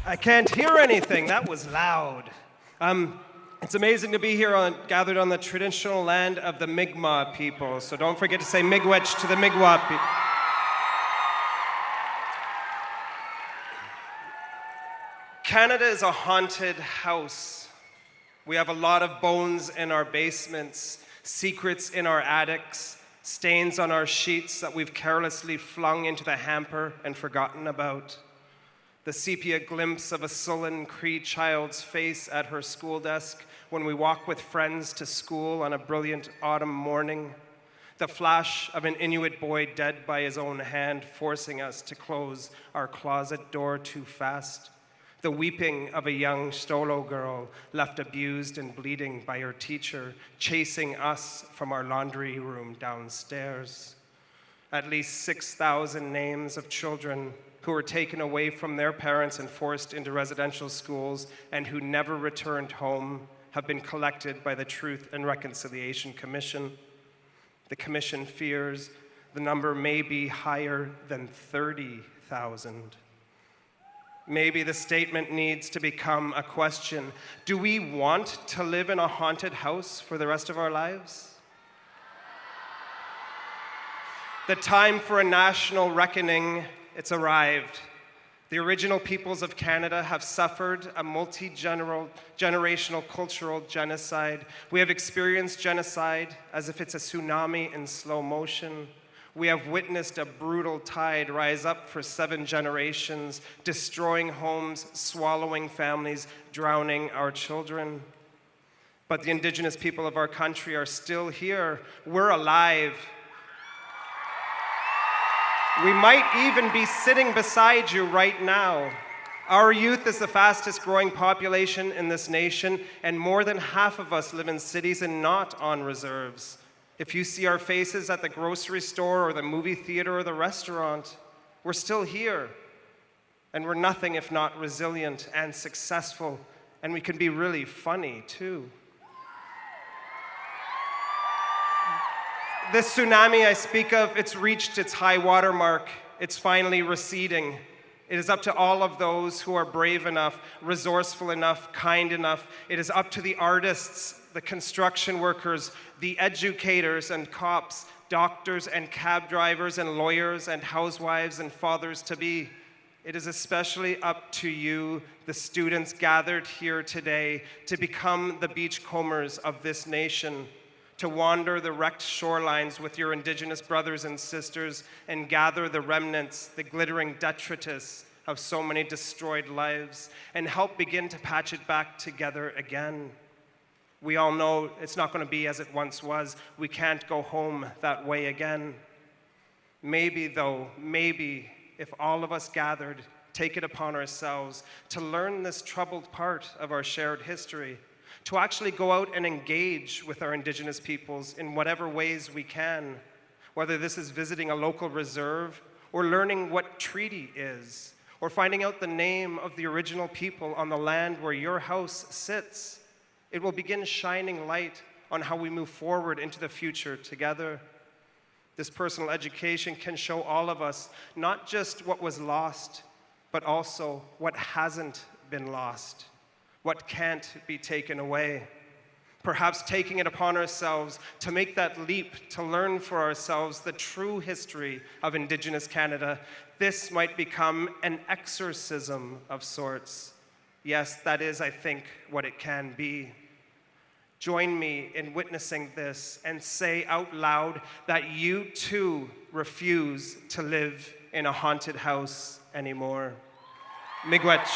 I can't hear anything. That was loud. It's amazing to be here gathered on the traditional land of the Mi'kmaq people. So don't forget to say miigwech to the Mi'kmaq people. Canada is a haunted house. We have a lot of bones in our basements, secrets in our attics, stains on our sheets that we've carelessly flung into the hamper and forgotten about. The sepia glimpse of a sullen Cree child's face at her school desk when we walk with friends to school on a brilliant autumn morning. The flash of an Inuit boy dead by his own hand, forcing us to close our closet door too fast. The weeping of a young Stolo girl left abused and bleeding by her teacher, chasing us from our laundry room downstairs. At least 6,000 names of children who were taken away from their parents and forced into residential schools and who never returned home have been collected by the Truth and Reconciliation Commission. The Commission fears the number may be higher than 30,000. Maybe the statement needs to become a question. Do we want to live in a haunted house for the rest of our lives? The time for a national reckoning, it's arrived. The original peoples of Canada have suffered a multi-generational cultural genocide. We have experienced genocide as if it's a tsunami in slow motion. We have witnessed a brutal tide rise up for 7 generations, destroying homes, swallowing families, drowning our children. But the Indigenous people of our country are still here. We're alive. We might even be sitting beside you right now. Our youth is the fastest growing population in this nation, and more than half of us live in cities and not on reserves. If you see our faces at the grocery store or the movie theater or the restaurant, we're still here. And we're nothing if not resilient and successful, and we can be really funny too. This tsunami I speak of, it's reached its high water mark. It's finally receding. It is up to all of those who are brave enough, resourceful enough, kind enough. It is up to the artists, the construction workers, the educators and cops, doctors and cab drivers and lawyers and housewives and fathers-to-be. It is especially up to you, the students gathered here today, to become the beachcombers of this nation, to wander the wrecked shorelines with your Indigenous brothers and sisters and gather the remnants, the glittering detritus of so many destroyed lives, and help begin to patch it back together again. We all know it's not going to be as it once was. We can't go home that way again. Maybe, though, maybe if all of us gathered, take it upon ourselves to learn this troubled part of our shared history, to actually go out and engage with our Indigenous peoples in whatever ways we can, whether this is visiting a local reserve, or learning what treaty is, or finding out the name of the original people on the land where your house sits. It will begin shining light on how we move forward into the future together. This personal education can show all of us not just what was lost, but also what hasn't been lost, what can't be taken away. Perhaps taking it upon ourselves to make that leap to learn for ourselves the true history of Indigenous Canada. This might become an exorcism of sorts. Yes, that is, I think, what it can be. Join me in witnessing this and say out loud that you too refuse to live in a haunted house anymore. Miigwech.